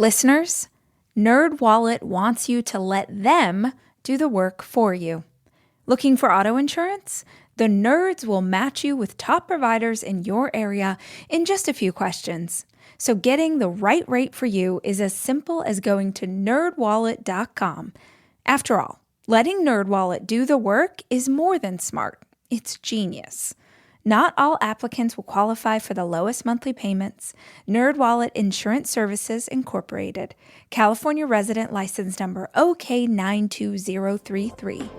Listeners, NerdWallet wants you to let them do the work for you. Looking for auto insurance? The Nerds will match you with top providers in your area in just a few questions. So getting the right rate for you is as simple as going to nerdwallet.com. After all, letting NerdWallet do the work is more than smart. It's genius. Not all applicants will qualify for the lowest monthly payments. NerdWallet Insurance Services Incorporated. California resident license number OK92033.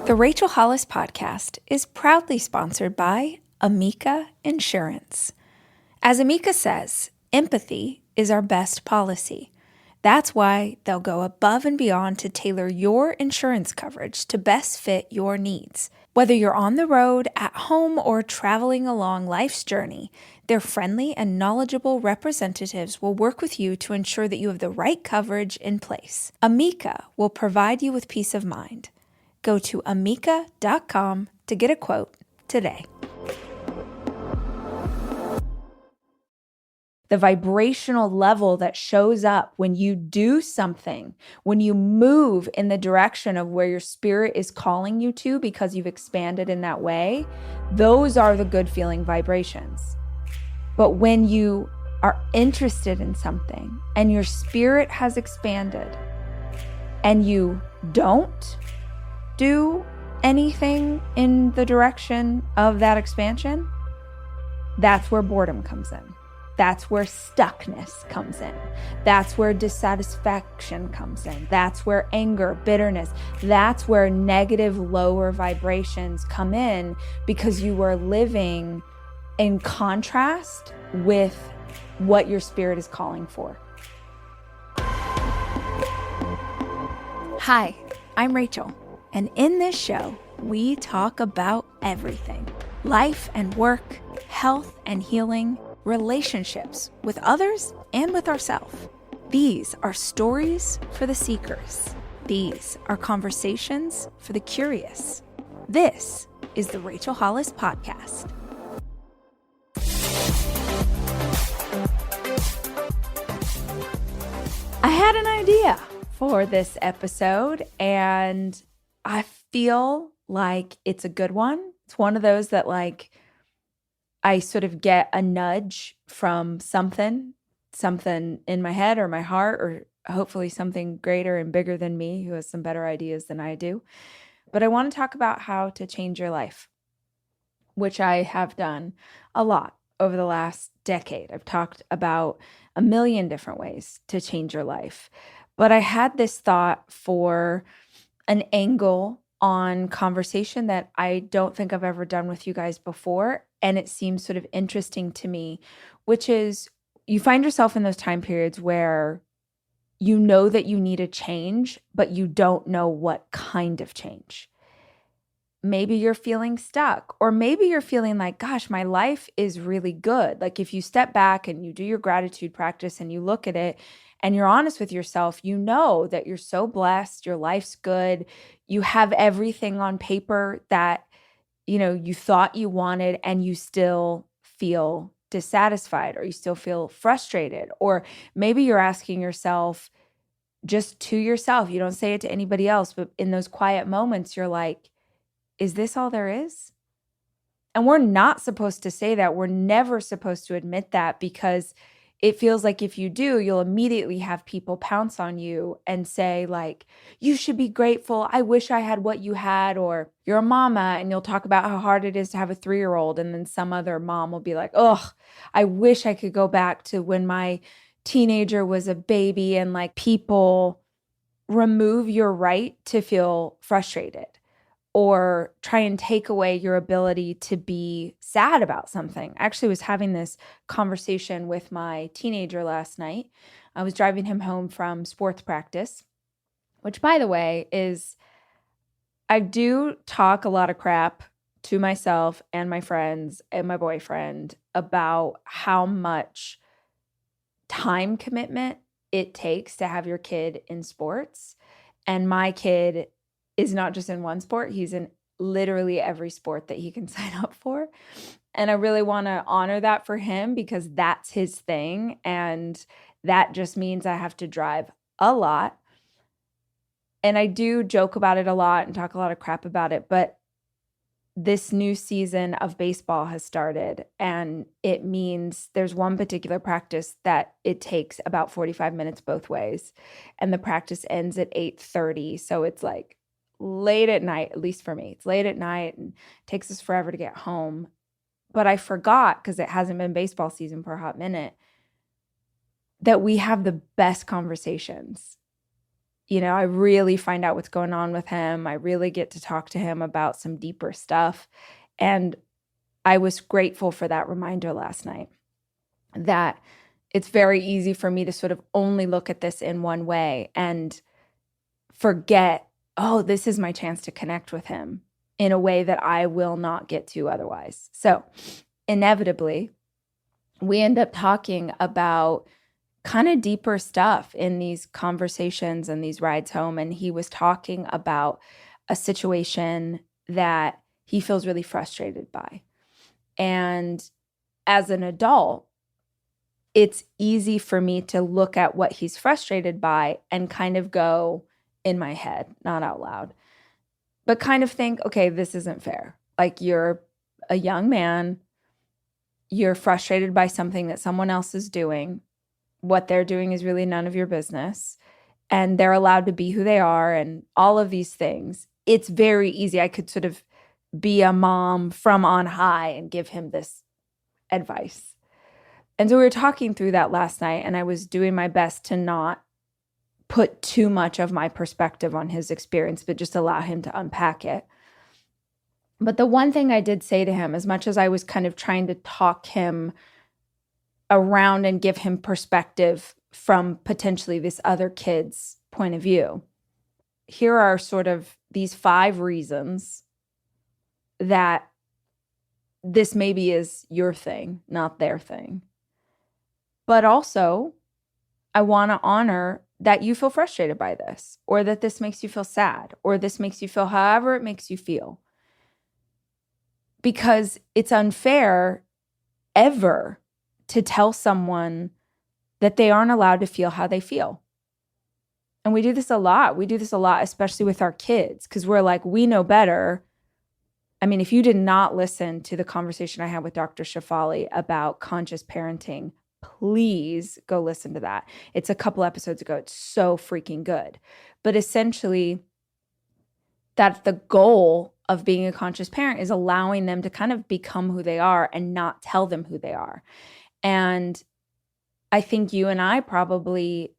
The Rachel Hollis podcast is proudly sponsored by Amica Insurance. As Amica says, empathy is our best policy. That's why they'll go above and beyond to tailor your insurance coverage to best fit your needs. Whether you're on the road, at home, or traveling along life's journey, their friendly and knowledgeable representatives will work with you to ensure that you have the right coverage in place. Amica will provide you with peace of mind. Go to amica.com to get a quote today. The vibrational level that shows up when you do something, when you move in the direction of where your spirit is calling you to because you've expanded in that way, those are the good feeling vibrations. But when you are interested in something and your spirit has expanded and you don't do anything in the direction of that expansion, that's where boredom comes in. That's where stuckness comes in. That's where dissatisfaction comes in. That's where anger, bitterness, that's where negative lower vibrations come in because you are living in contrast with what your spirit is calling for. Hi, I'm Rachel, and in this show, we talk about everything: life and work, health and healing, relationships with others and with ourselves. These are stories for the seekers. These are conversations for the curious. This is the Rachel Hollis Podcast. I had an idea for this episode, and I feel like it's a good one. It's one of those that I sort of get a nudge from something in my head or my heart, or hopefully something greater and bigger than me who has some better ideas than I do. But I want to talk about how to change your life, which I have done a lot over the last decade. I've talked about a million different ways to change your life. But I had this thought for an angle on conversation that I don't think I've ever done with you guys before. And it seems sort of interesting to me, which is you find yourself in those time periods where you know that you need a change, but you don't know what kind of change. Maybe you're feeling stuck, or maybe you're feeling like, gosh, my life is really good. Like if you step back and you do your gratitude practice and you look at it and you're honest with yourself, you know that you're so blessed, your life's good, you have everything on paper that you thought you wanted, and you still feel dissatisfied, or you still feel frustrated. Or maybe you're asking yourself, just to yourself, you don't say it to anybody else, but in those quiet moments, you're like, is this all there is? And we're not supposed to say that. We're never supposed to admit that, because it feels like if you do, you'll immediately have people pounce on you and say like, you should be grateful. I wish I had what you had. Or you're a mama and you'll talk about how hard it is to have a 3-year-old. And then some other mom will be like, oh, I wish I could go back to when my teenager was a baby. And like, people remove your right to feel frustrated, or try and take away your ability to be sad about something. I actually was having this conversation with my teenager last night. I was driving him home from sports practice, which, by the way, is, I do talk a lot of crap to myself and my friends and my boyfriend about how much time commitment it takes to have your kid in sports. And my kid is not just in one sport, he's in literally every sport that he can sign up for. And I really want to honor that for him because that's his thing. And that just means I have to drive a lot. And I do joke about it a lot and talk a lot of crap about it, but this new season of baseball has started, and it means there's one particular practice that it takes about 45 minutes both ways, and the practice ends at 8:30. So it's like late at night, at least for me. It's late at night and takes us forever to get home. But I forgot, because it hasn't been baseball season for a hot minute, that we have the best conversations. You know, I really find out what's going on with him. I really get to talk to him about some deeper stuff. And I was grateful for that reminder last night, that it's very easy for me to sort of only look at this in one way and forget, oh, this is my chance to connect with him in a way that I will not get to otherwise. So inevitably, we end up talking about kind of deeper stuff in these conversations and these rides home. And he was talking about a situation that he feels really frustrated by. And as an adult, it's easy for me to look at what he's frustrated by and kind of go in my head, not out loud, but kind of think, okay, this isn't fair. Like, you're a young man, you're frustrated by something that someone else is doing. What they're doing is really none of your business, and they're allowed to be who they are and all of these things. It's very easy. I could sort of be a mom from on high and give him this advice. And so we were talking through that last night, and I was doing my best to not put too much of my perspective on his experience, but just allow him to unpack it. But the one thing I did say to him, as much as I was kind of trying to talk him around and give him perspective from potentially this other kid's point of view, here are sort of these 5 reasons that this maybe is your thing, not their thing. But also, I want to honor that you feel frustrated by this, or that this makes you feel sad, or this makes you feel however it makes you feel. Because it's unfair ever to tell someone that they aren't allowed to feel how they feel. And we do this a lot. We do this a lot, especially with our kids, because we're like, we know better. I mean, if you did not listen to the conversation I had with Dr. Shafali about conscious parenting, please go listen to that. It's a couple episodes ago. It's so freaking good. But essentially, that's the goal of being a conscious parent, is allowing them to kind of become who they are and not tell them who they are. And I think you and I probably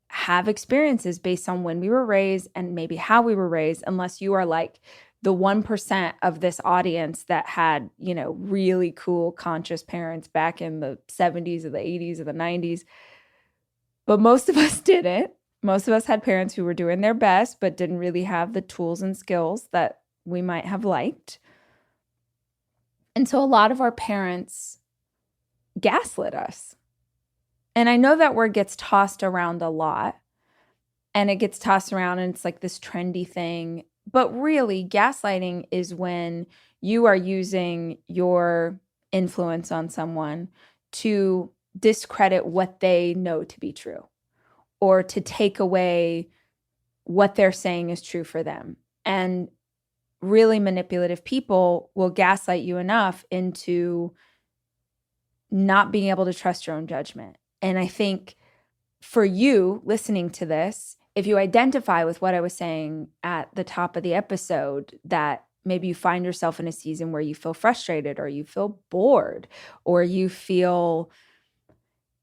have experiences based on when we were raised and maybe how we were raised, unless you are like the 1% of this audience that had, you know, really cool conscious parents back in the 70s or the 80s or the 90s. But most of us didn't. Most of us had parents who were doing their best, but didn't really have the tools and skills that we might have liked. And so a lot of our parents gaslit us. And I know that word gets tossed around a lot, and it gets tossed around and it's like this trendy thing. But really, gaslighting is when you are using your influence on someone to discredit what they know to be true, or to take away what they're saying is true for them. And really manipulative people will gaslight you enough into not being able to trust your own judgment. And I think for you listening to this, if you identify with what I was saying at the top of the episode, that maybe you find yourself in a season where you feel frustrated, or you feel bored, or you feel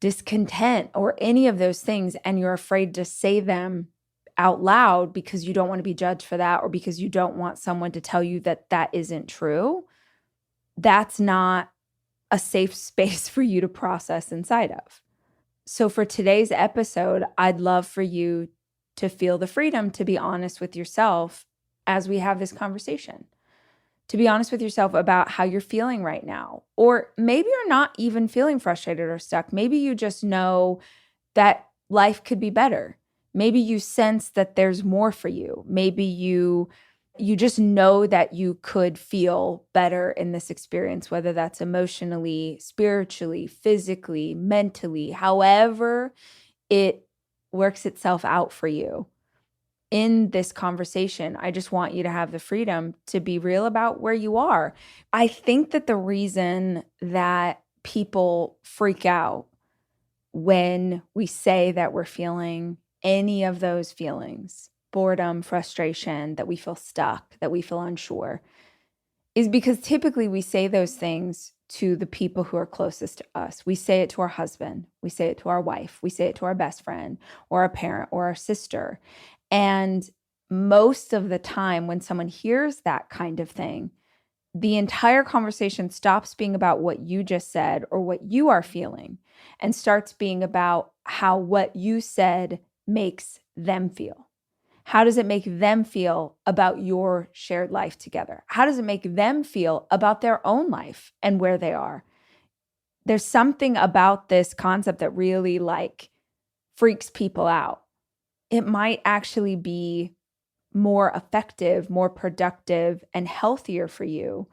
discontent, or any of those things, and you're afraid to say them out loud because you don't want to be judged for that, or because you don't want someone to tell you that that isn't true, that's not a safe space for you to process inside of. So for today's episode, I'd love for you to feel the freedom to be honest with yourself as we have this conversation. To be honest with yourself about how you're feeling right now. Or maybe you're not even feeling frustrated or stuck. Maybe you just know that life could be better. Maybe you sense that there's more for you. Maybe you you just know that you could feel better in this experience, whether that's emotionally, spiritually, physically, mentally, however it works itself out for you. In this conversation, I just want you to have the freedom to be real about where you are. I think that the reason that people freak out when we say that we're feeling any of those feelings, boredom, frustration, that we feel stuck, that we feel unsure, is because typically we say those things to the people who are closest to us. We say it to our husband, we say it to our wife, we say it to our best friend or our parent or our sister. And most of the time when someone hears that kind of thing, the entire conversation stops being about what you just said or what you are feeling and starts being about how what you said makes them feel. How does it make them feel about your shared life together? How does it make them feel about their own life and where they are? There's something about this concept that really freaks people out. It might actually be more effective, more productive, and healthier for you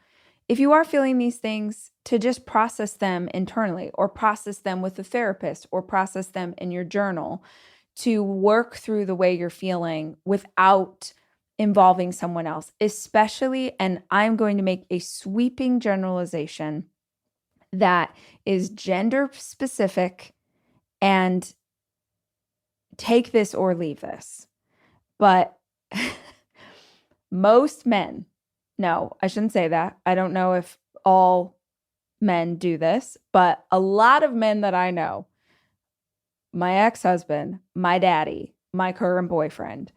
if you are feeling these things to just process them internally or process them with a therapist or process them in your journal to work through the way you're feeling without involving someone else, especially, and I'm going to make a sweeping generalization that is gender specific, and take this or leave this. But most men, no, I shouldn't say that. I don't know if all men do this, but a lot of men that I know, my ex-husband, my daddy, my current boyfriend,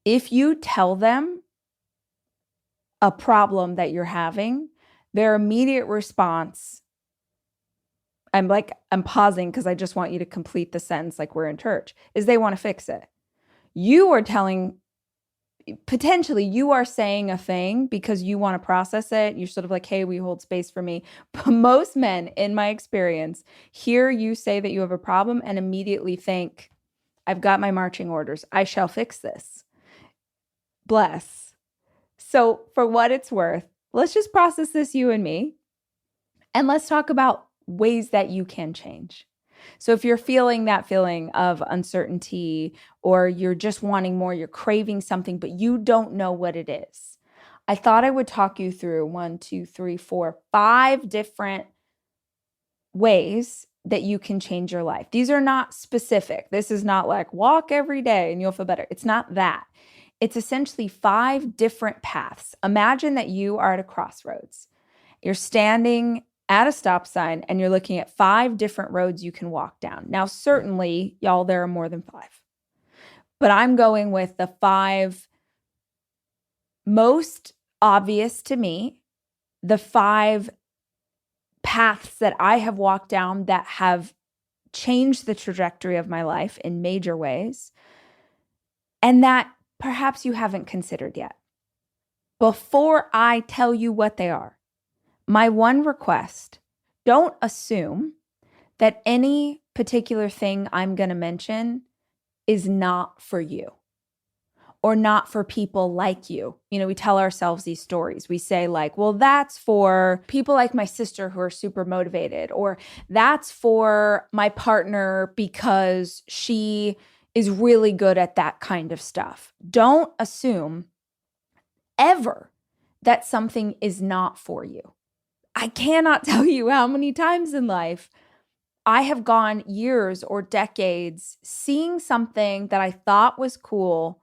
if you tell them a problem that you're having, their immediate response, I'm pausing because I just want you to complete the sentence like we're in church, is they want to fix it. You are potentially you are saying a thing because you want to process it. You're sort of like, hey, will you hold space for me? But most men, in my experience, hear you say that you have a problem and immediately think, I've got my marching orders. I shall fix this. Bless. So for what it's worth, let's just process this, you and me, and let's talk about ways that you can change. So if you're feeling that feeling of uncertainty, or you're just wanting more, you're craving something, but you don't know what it is, I thought I would talk you through 5 different ways that you can change your life. These are not specific. This is not like walk every day and you'll feel better. It's not that. It's essentially 5 different paths. Imagine that you are at a crossroads. You're standing at a stop sign and you're looking at 5 different roads you can walk down. Now, certainly, y'all, there are more than 5. But I'm going with the 5 most obvious to me, the 5 paths that I have walked down that have changed the trajectory of my life in major ways, and that perhaps you haven't considered yet. Before I tell you what they are, my one request, don't assume that any particular thing I'm going to mention is not for you or not for people like you. You know, we tell ourselves these stories. We say well, that's for people like my sister who are super motivated, or that's for my partner because she is really good at that kind of stuff. Don't assume ever that something is not for you. I cannot tell you how many times in life I have gone years or decades seeing something that I thought was cool,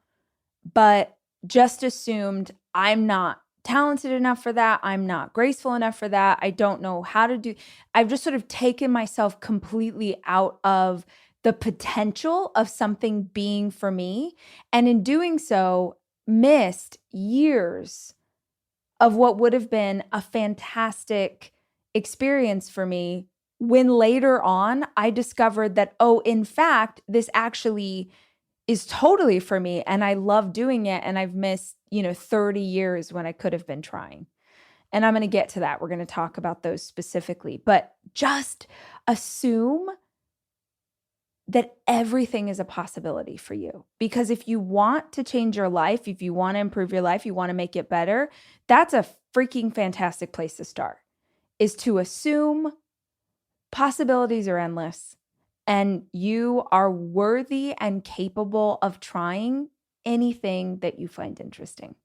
but just assumed I'm not talented enough for that. I'm not graceful enough for that. I don't know how to do. I've just sort of taken myself completely out of the potential of something being for me. And in doing so, missed years of what would have been a fantastic experience for me, when later on I discovered that, oh, in fact, this actually is totally for me and I love doing it, and I've missed, 30 years when I could have been trying. And I'm going to get to that. We're going to talk about those specifically, but just assume that everything is a possibility for you. Because if you want to change your life, if you want to improve your life, you want to make it better, that's a freaking fantastic place to start, is to assume possibilities are endless and you are worthy and capable of trying anything that you find interesting.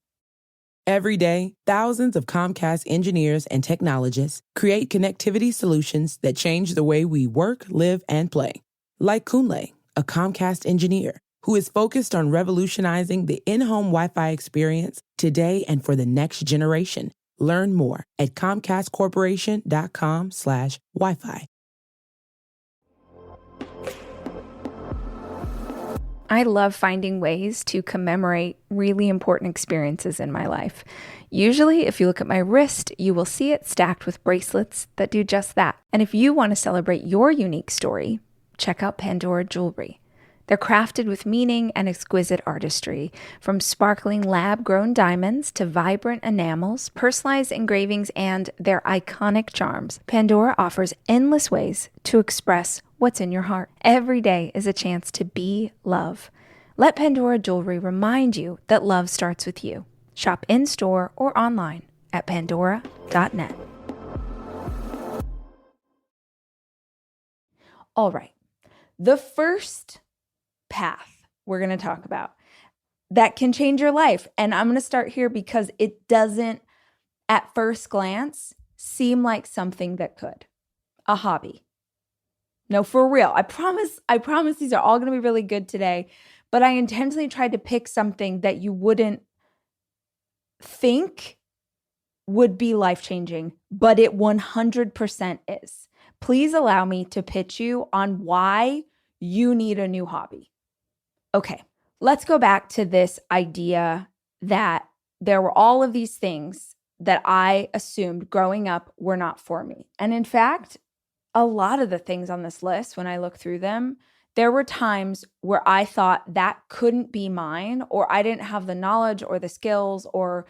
Every day, thousands of Comcast engineers and technologists create connectivity solutions that change the way we work, live, and play. Like Kunle, a Comcast engineer who is focused on revolutionizing the in-home Wi-Fi experience today and for the next generation. Learn more at comcastcorporation.com/Wi-Fi. I love finding ways to commemorate really important experiences in my life. Usually, if you look at my wrist, you will see it stacked with bracelets that do just that. And if you want to celebrate your unique story, check out Pandora Jewelry. They're crafted with meaning and exquisite artistry, from sparkling lab-grown diamonds to vibrant enamels, personalized engravings, and their iconic charms. Pandora offers endless ways to express what's in your heart. Every day is a chance to be love. Let Pandora Jewelry remind you that love starts with you. Shop in-store or online at pandora.net. All right. The first path we're going to talk about that can change your life. And I'm going to start here because it doesn't, at first glance, seem like something that could. A hobby. No, for real. I promise these are all going to be really good today, but I intentionally tried to pick something that you wouldn't think would be life-changing, but it 100% is. Please allow me to pitch you on why you need a new hobby. Okay, let's go back to this idea that there were all of these things that I assumed growing up were not for me. And in fact, a lot of the things on this list, when I look through them, there were times where I thought that couldn't be mine, or I didn't have the knowledge or the skills, or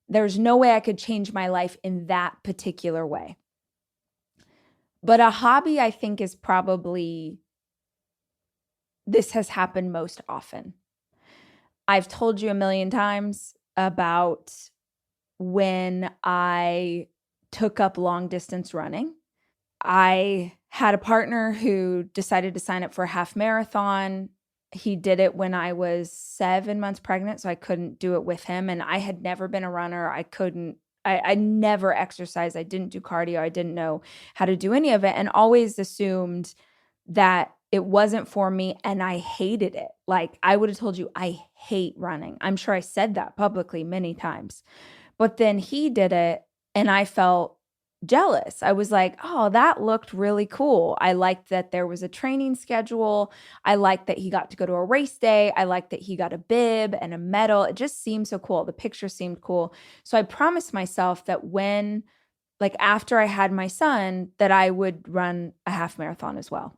there's no way I could change my life in that particular way. But a hobby, I think, is probably, this has happened most often. I've told you a million times about when I took up long distance running. I had a partner who decided to sign up for a half marathon. He did it when I was 7 months pregnant, so I couldn't do it with him. And I had never been a runner. I never exercised. I didn't do cardio. I didn't know how to do any of it, and always assumed that it wasn't for me, and I hated it. Like, I would have told you I hate running. I'm sure I said that publicly many times. But then he did it, and I felt jealous. I was like, oh, that looked really cool. I liked that there was a training schedule. I liked that he got to go to a race day. I liked that he got a bib and a medal. It just seemed so cool. The picture seemed cool. So I promised myself that after I had my son, that I would run a half marathon as well.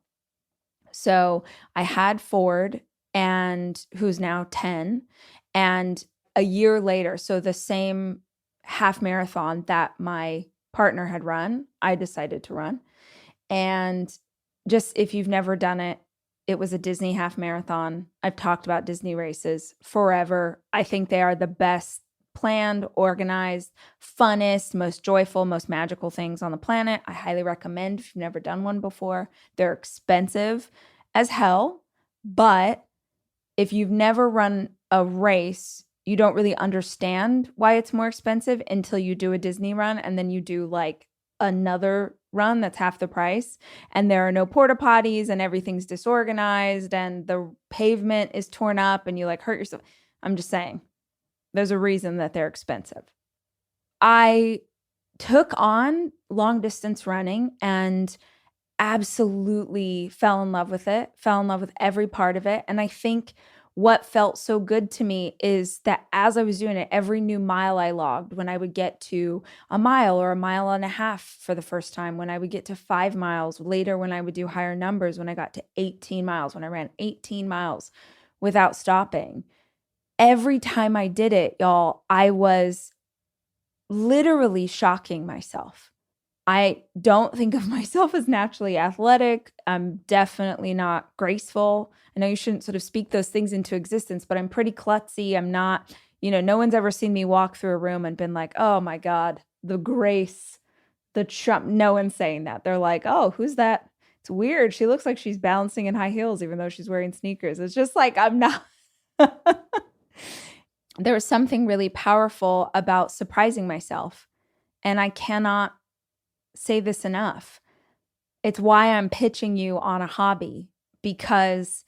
So I had Ford, and who's now 10, and a year later, so the same half marathon that my partner had run, I decided to run. And just, if you've never done it, it was a Disney half marathon. I've talked about Disney races forever. I think they are the best planned, organized, funnest, most joyful, most magical things on the planet. I highly recommend if you've never done one before. They're expensive as hell, but if you've never run a race, you don't really understand why it's more expensive until you do a Disney run, and then you do like another run that's half the price, and there are no porta potties, and everything's disorganized, and the pavement is torn up, and you like hurt yourself. I'm just saying, there's a reason that they're expensive. I took on long distance running and absolutely fell in love with it, fell in love with every part of it. And I think what felt so good to me is that as I was doing it, every new mile I logged, when I would get to a mile or a mile and a half for the first time, when I would get to 5 miles, later when I would do higher numbers, when I got to 18 miles, when I ran 18 miles without stopping. Every time I did it, y'all, I was literally shocking myself. I don't think of myself as naturally athletic. I'm definitely not graceful. I know you shouldn't sort of speak those things into existence, but I'm pretty klutzy. I'm not, no one's ever seen me walk through a room and been like, oh my God, the grace, the Trump. No one's saying that. They're like, oh, who's that? It's weird. She looks like she's balancing in high heels, even though she's wearing sneakers. It's just like, I'm not. There was something really powerful about surprising myself. And I cannot say this enough. It's why I'm pitching you on a hobby, because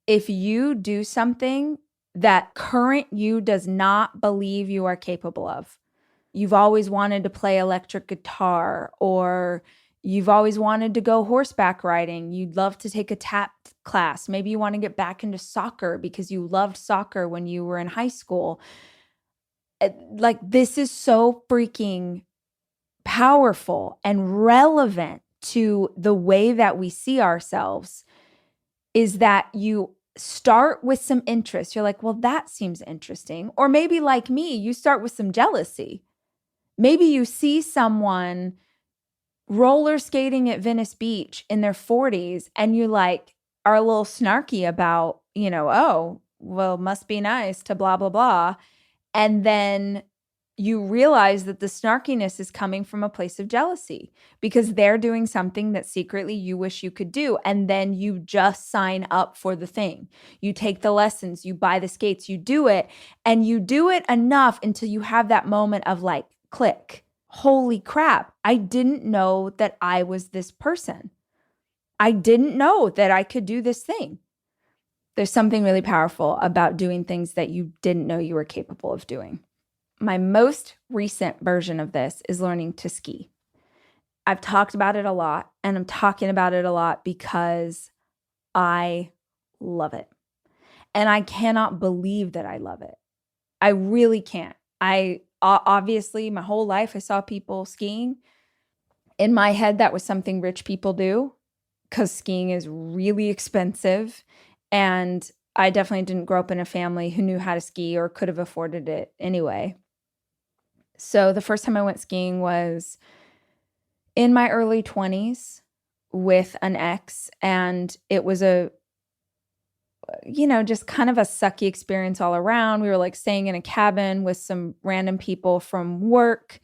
if you do something that current you does not believe you are capable of, you've always wanted to play electric guitar, or you've always wanted to go horseback riding, you'd love to take a tap class, maybe you want to get back into soccer because you loved soccer when you were in high school. Like, this is so freaking powerful and relevant to the way that we see ourselves, is that you start with some interest. You're like, well, that seems interesting. Or maybe like me, you start with some jealousy. Maybe you see someone roller skating at Venice Beach in their 40s and you like are a little snarky about, oh, well, must be nice to blah, blah, blah. And then you realize that the snarkiness is coming from a place of jealousy because they're doing something that secretly you wish you could do. And then you just sign up for the thing. You take the lessons, you buy the skates, you do it, and you do it enough until you have that moment of like, click. Holy crap. I didn't know that I was this person. I didn't know that I could do this thing. There's something really powerful about doing things that you didn't know you were capable of doing. My most recent version of this is learning to ski. I've talked about it a lot, and I'm talking about it a lot because I love it. And I cannot believe that I love it. I really can't. I obviously, my whole life, I saw people skiing. In my head, that was something rich people do because skiing is really expensive. And I definitely didn't grow up in a family who knew how to ski or could have afforded it anyway. So the first time I went skiing was in my early 20s with an ex, and it was just kind of a sucky experience all around. We were like staying in a cabin with some random people from work.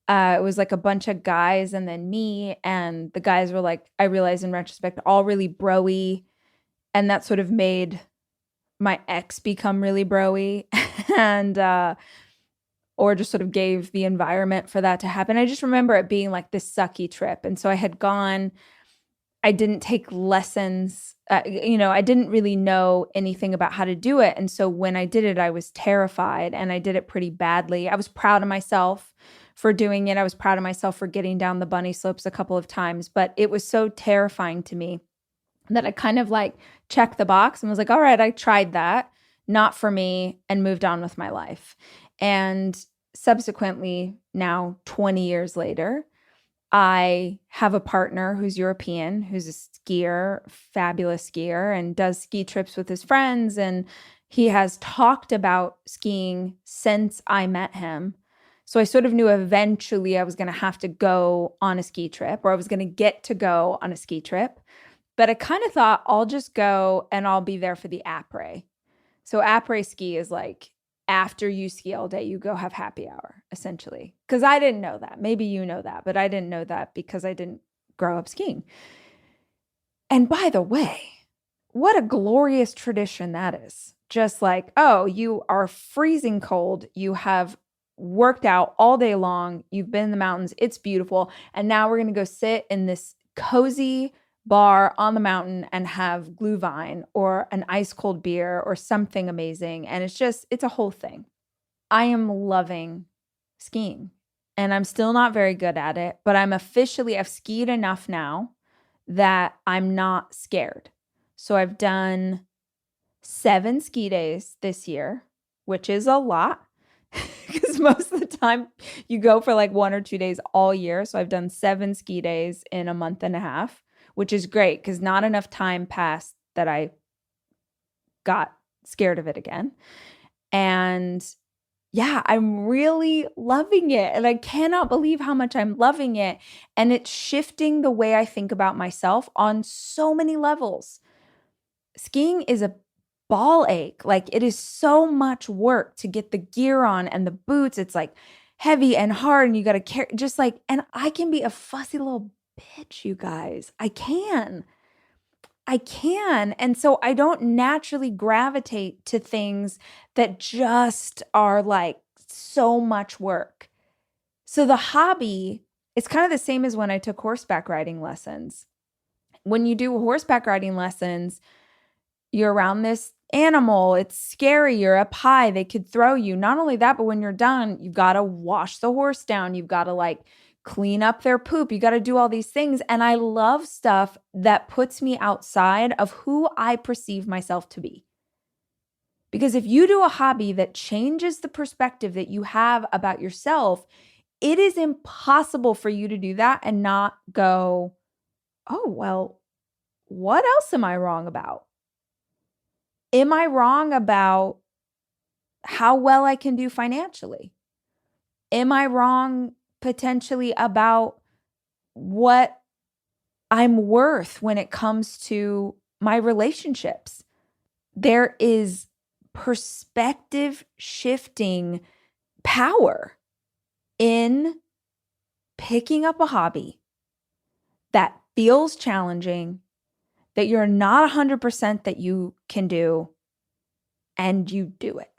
It was like a bunch of guys and then me, and the guys were like, I realized in retrospect, all really bro-y, and that sort of made my ex become really bro-y. And or just sort of gave the environment for that to happen. I just remember it being like this sucky trip. And so I had gone, I didn't take lessons, I didn't really know anything about how to do it. And so when I did it, I was terrified and I did it pretty badly. I was proud of myself for doing it. I was proud of myself for getting down the bunny slopes a couple of times, but it was so terrifying to me that I kind of like checked the box and was like, all right, I tried that, not for me, and moved on with my life. And subsequently, now 20 years later, I have a partner who's European, who's a skier, fabulous skier, and does ski trips with his friends. And he has talked about skiing since I met him. So I sort of knew eventually I was going to have to go on a ski trip, or I was going to get to go on a ski trip. But I kind of thought I'll just go and I'll be there for the après. So après ski is like after you ski all day, you go have happy hour, essentially. Because I didn't know that. Maybe you know that, but I didn't know that because I didn't grow up skiing. And by the way, what a glorious tradition that is. Just like, oh, you are freezing cold. You have worked out all day long. You've been in the mountains. It's beautiful. And now we're going to go sit in this cozy bar on the mountain and have glühwein or an ice cold beer or something amazing. And it's a whole thing. I am loving skiing and I'm still not very good at it, but I've skied enough now that I'm not scared. So I've done 7 ski days this year, which is a lot because most of the time you go for like 1 or 2 days all year. So I've done 7 ski days in a month and a half, which is great because not enough time passed that I got scared of it again. And yeah, I'm really loving it. And I cannot believe how much I'm loving it. And it's shifting the way I think about myself on so many levels. Skiing is a ball ache. Like, it is so much work to get the gear on and the boots. It's like heavy and hard, and you got to carry just like, and I can be a fussy little bitch, you guys. I can. And so I don't naturally gravitate to things that just are like so much work. So the hobby is kind of the same as when I took horseback riding lessons. When you do horseback riding lessons, you're around this animal. It's scary. You're up high. They could throw you. Not only that, but when you're done, you've got to wash the horse down. You've got to like clean up their poop. You got to do all these things. And I love stuff that puts me outside of who I perceive myself to be. Because if you do a hobby that changes the perspective that you have about yourself, it is impossible for you to do that and not go, oh, well, what else am I wrong about? Am I wrong about how well I can do financially? Am I wrong potentially about what I'm worth when it comes to my relationships? There is perspective shifting power in picking up a hobby that feels challenging, that you're not 100% that you can do, and you do it.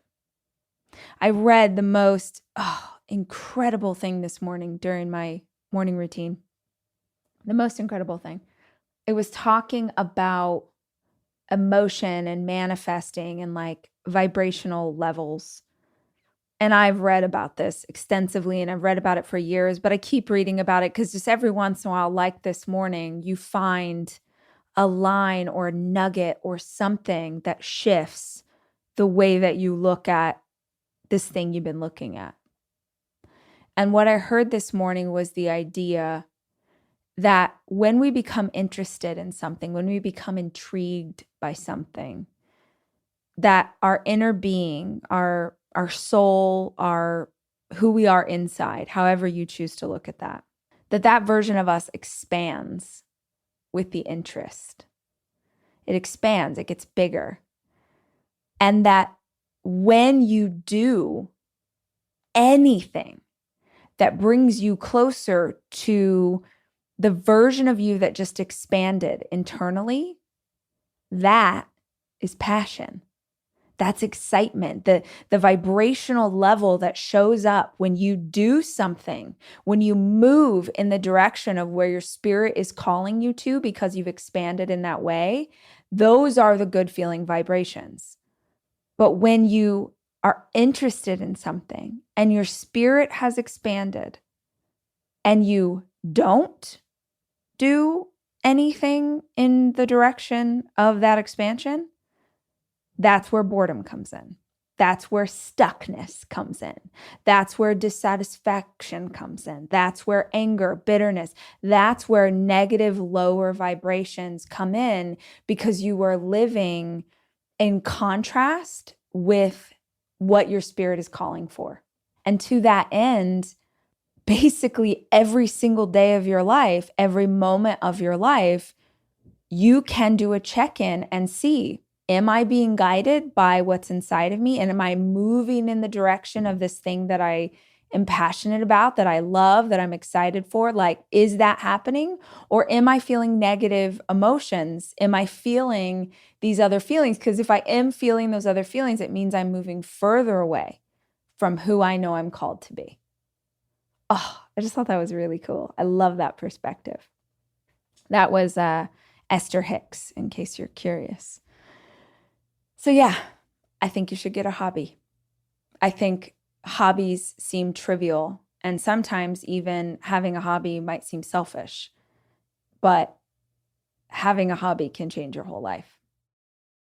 I read the most incredible thing this morning during my morning routine. The most incredible thing. It was talking about emotion and manifesting and like vibrational levels. And I've read about this extensively, and I've read about it for years, but I keep reading about it because just every once in a while, like this morning, you find a line or a nugget or something that shifts the way that you look at this thing you've been looking at. And what I heard this morning was the idea that when we become interested in something, when we become intrigued by something, that our inner being, our soul, our who we are inside, however you choose to look at that, that version of us expands with the interest. It expands, it gets bigger. And that when you do anything that brings you closer to the version of you that just expanded internally, that is passion. That's excitement, the vibrational level that shows up when you do something, when you move in the direction of where your spirit is calling you to because you've expanded in that way. Those are the good feeling vibrations. But when you are interested in something and your spirit has expanded and you don't do anything in the direction of that expansion, that's where boredom comes in. That's where stuckness comes in. That's where dissatisfaction comes in. That's where anger, bitterness, that's where negative lower vibrations come in because you are living in contrast with what your spirit is calling for. And to that end, basically every single day of your life, every moment of your life, you can do a check-in and see, am I being guided by what's inside of me? And am I moving in the direction of this thing that I am passionate about, that I love, that I'm excited for? Like, is that happening? Or am I feeling negative emotions? Am I feeling these other feelings? Because if I am feeling those other feelings, it means I'm moving further away from who I know I'm called to be. Oh, I just thought that was really cool. I love that perspective. That was Esther Hicks, in case you're curious. So yeah, I think you should get a hobby. I think hobbies seem trivial, and sometimes even having a hobby might seem selfish, but having a hobby can change your whole life.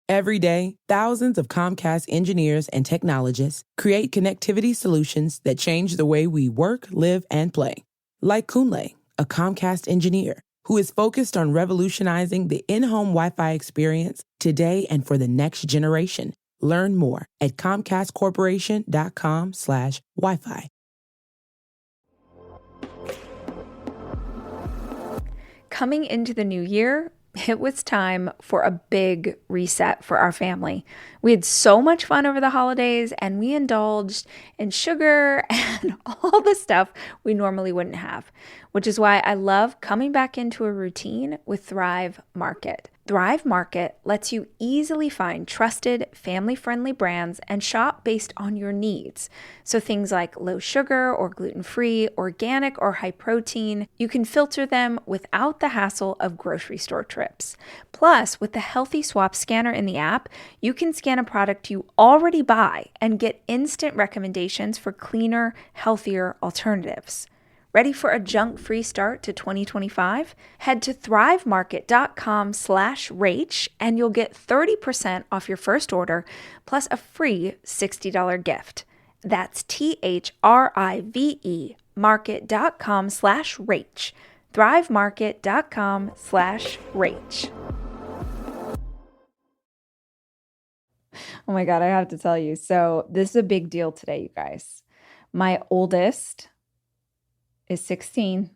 Every day, thousands of Comcast engineers and technologists create connectivity solutions that change the way we work, live, and play. Like Kunle, a Comcast engineer who is focused on revolutionizing the in-home Wi-Fi experience today and for the next generation, Learn more at ComcastCorporation.com/Wi-Fi. Coming into the new year, it was time for a big reset for our family. We had so much fun over the holidays and we indulged in sugar and all the stuff we normally wouldn't have, which is why I love coming back into a routine with Thrive Market. Thrive Market lets you easily find trusted, family-friendly brands and shop based on your needs. So things like low sugar or gluten-free, organic or high protein, you can filter them without the hassle of grocery store trips. Plus, with the Healthy Swap scanner in the app, you can scan a product you already buy and get instant recommendations for cleaner, healthier alternatives. Ready for a junk-free start to 2025? Head to thrivemarket.com/Rach and you'll get 30% off your first order plus a free $60 gift. That's THRIVE market.com/Rach. thrivemarket.com/Rach. Oh my God, I have to tell you. So this is a big deal today, you guys. My oldest is 16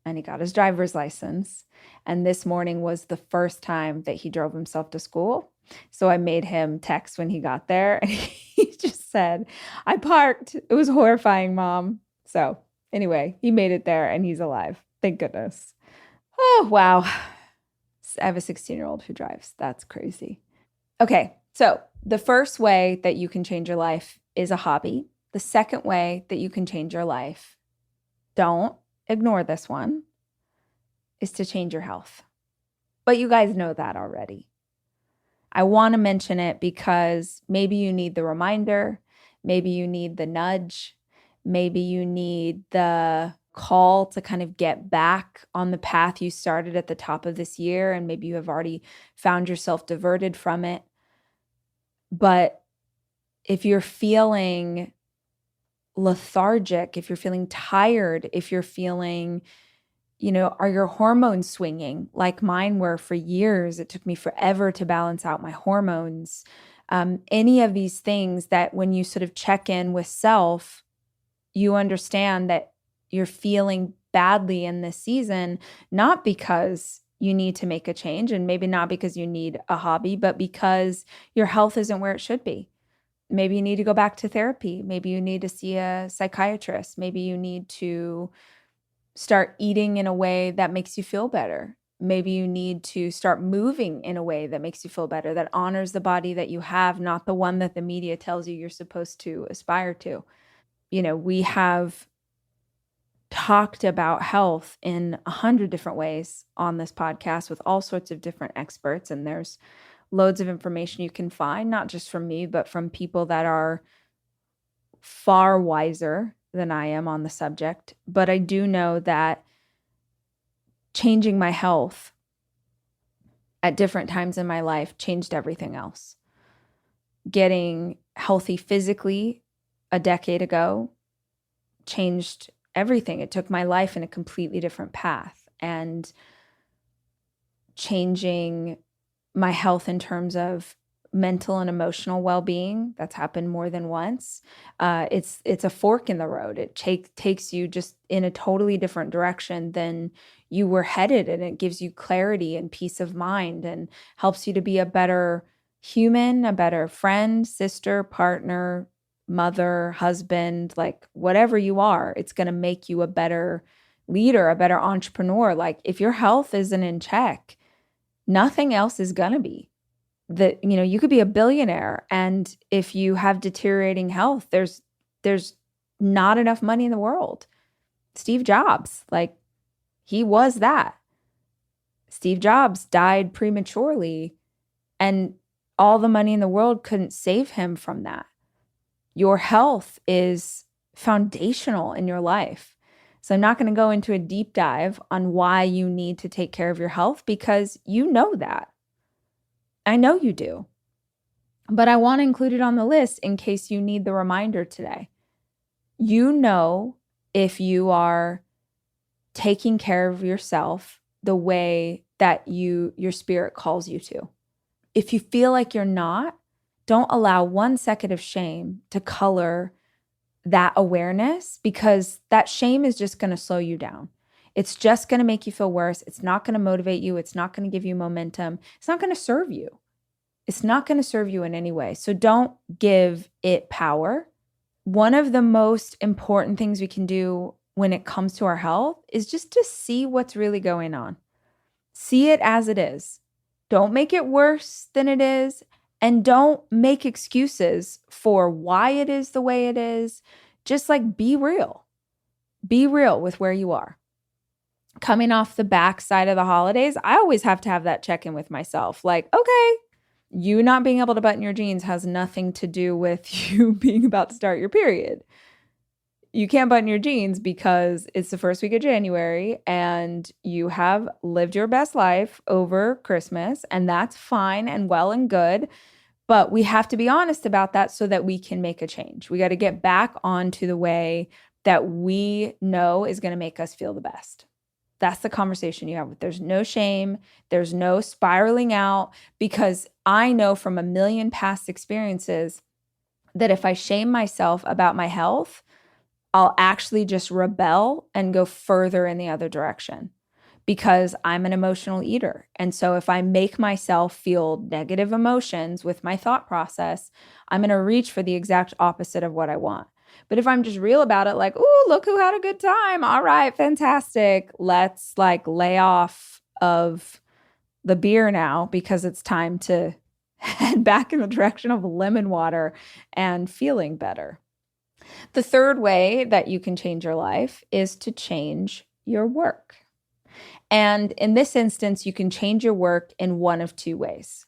and he got his driver's license. And this morning was the first time that he drove himself to school. So I made him text when he got there and he just said, I parked. It was horrifying, Mom. So anyway, he made it there and he's alive. Thank goodness. Oh, wow. I have a 16-year-old who drives. That's crazy. Okay, so the first way that you can change your life is a hobby. The second way that you can change your life, don't ignore this one, is to change your health. But you guys know that already. I want to mention it because maybe you need the reminder, maybe you need the nudge, maybe you need the call to kind of get back on the path you started at the top of this year, and maybe you have already found yourself diverted from it. But if you're feeling lethargic, if you're feeling tired, if you're feeling, are your hormones swinging like mine were for years? It took me forever to balance out my hormones. Any of these things that when you sort of check in with self, you understand that you're feeling badly in this season, not because you need to make a change and maybe not because you need a hobby, but because your health isn't where it should be. Maybe you need to go back to therapy. Maybe you need to see a psychiatrist. Maybe you need to start eating in a way that makes you feel better. Maybe you need to start moving in a way that makes you feel better, that honors the body that you have, not the one that the media tells you you're supposed to aspire to. We have talked about health in 100 different ways on this podcast with all sorts of different experts. And there's loads of information you can find, not just from me, but from people that are far wiser than I am on the subject. But I do know that changing my health at different times in my life changed everything else. Getting healthy physically a decade ago changed everything. It took my life in a completely different path. And changing my health in terms of mental and emotional well-being, that's happened more than once. It's a fork in the road. It takes you just in a totally different direction than you were headed, and it gives you clarity and peace of mind and helps you to be a better human, a better friend, sister, partner, mother, husband, like whatever you are. It's going to make you a better leader, a better entrepreneur. Like if your health isn't in check, nothing else is going to be. You could be a billionaire, and if you have deteriorating health, there's not enough money in the world. Steve Jobs, he was that. Steve Jobs died prematurely, and all the money in the world couldn't save him from that. Your health is foundational in your life. So I'm not going to go into a deep dive on why you need to take care of your health, because you know that. I know you do. But I want to include it on the list in case you need the reminder today. If you are taking care of yourself the way that your spirit calls you to. If you feel like you're not, don't allow 1 second of shame to color that awareness, because that shame is just going to slow you down. It's just going to make you feel worse. It's not going to motivate you. It's not going to give you momentum. It's not going to serve you. It's not going to serve you in any way. So don't give it power. One of the most important things we can do when it comes to our health is just to see what's really going on. See it as it is. Don't make it worse than it is. And don't make excuses for why it is the way it is. Just like be real. Be real with where you are. Coming off the backside of the holidays, I always have to have that check-in with myself. Like, okay, you not being able to button your jeans has nothing to do with you being about to start your period. You can't button your jeans because it's the first week of January and you have lived your best life over Christmas, and that's fine and well and good. But we have to be honest about that so that we can make a change. We got to get back onto the way that we know is going to make us feel the best. That's the conversation you have. There's no shame. There's no spiraling out, because I know from a million past experiences that if I shame myself about my health, I'll actually just rebel and go further in the other direction, because I'm an emotional eater. And so if I make myself feel negative emotions with my thought process, I'm going to reach for the exact opposite of what I want. But if I'm just real about it, like, ooh, look who had a good time. All right, fantastic. Let's like lay off of the beer now because it's time to head back in the direction of lemon water and feeling better. The third way that you can change your life is to change your work. And in this instance, you can change your work in one of 2 ways.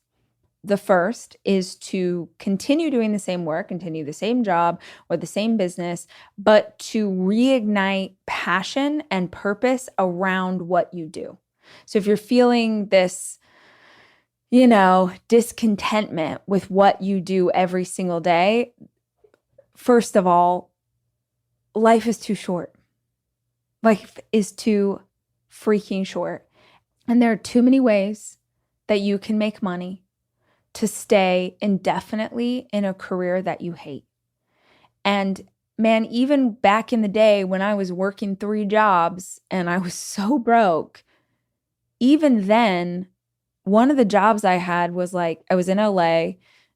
The first is to continue doing the same work, continue the same job or the same business, but to reignite passion and purpose around what you do. So if you're feeling this, discontentment with what you do every single day, first of all, life is too short. Life is too freaking short. And there are too many ways that you can make money to stay indefinitely in a career that you hate. And man, even back in the day when I was working 3 jobs and I was so broke, even then, one of the jobs I had was like, I was in LA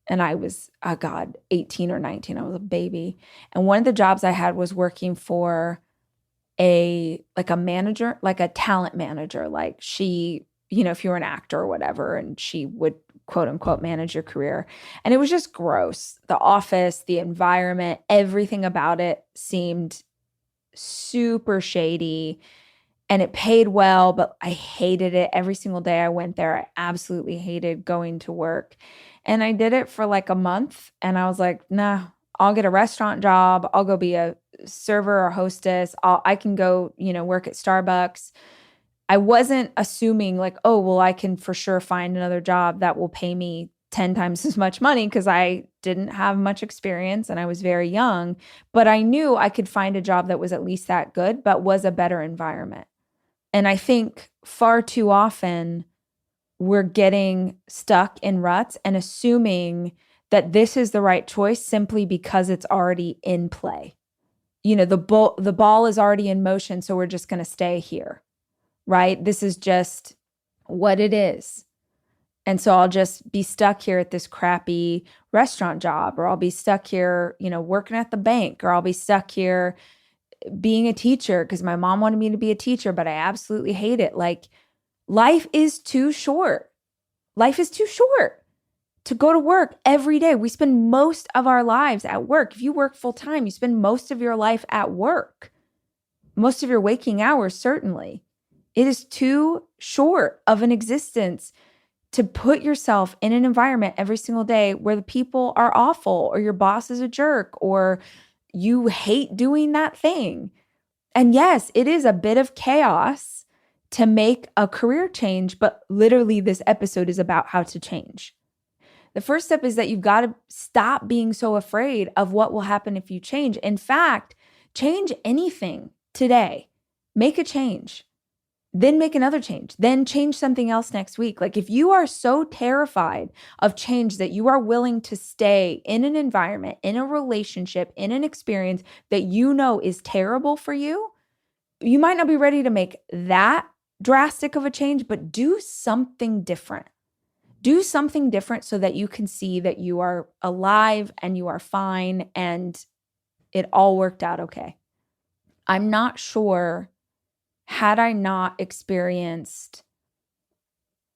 and I was, 18 or 19. I was a baby. And one of the jobs I had was working for a manager, like a talent manager. Like she, if you were an actor or whatever, and she would quote unquote manage your career. And it was just gross. The office, the environment, everything about it seemed super shady, and it paid well, but I hated it. Every single day I went there, I absolutely hated going to work. And I did it for like a month, and I was like, nah, I'll get a restaurant job. I'll go be a server or hostess. I can go, work at Starbucks. I wasn't assuming like, oh, well, I can for sure find another job that will pay me 10 times as much money, because I didn't have much experience and I was very young. But I knew I could find a job that was at least that good, but was a better environment. And I think far too often we're getting stuck in ruts and assuming that this is the right choice simply because it's already in play. The ball is already in motion, so we're just going to stay here. Right? This is just what it is. And so I'll just be stuck here at this crappy restaurant job, or I'll be stuck here, working at the bank, or I'll be stuck here being a teacher because my mom wanted me to be a teacher, but I absolutely hate it. Like, life is too short. Life is too short to go to work every day. We spend most of our lives at work. If you work full time, you spend most of your life at work, most of your waking hours, certainly. It is too short of an existence to put yourself in an environment every single day where the people are awful, or your boss is a jerk, or you hate doing that thing. And yes, it is a bit of chaos to make a career change, but literally this episode is about how to change. The first step is that you've got to stop being so afraid of what will happen if you change. In fact, change anything today. Make a change. then make another change, then change something else next week. Like if you are so terrified of change that you are willing to stay in an environment, in a relationship, in an experience that you know is terrible for you, you might not be ready to make that drastic of a change, but do something different. Do something different so that you can see that you are alive and you are fine and it all worked out okay. I'm not sure, had I not experienced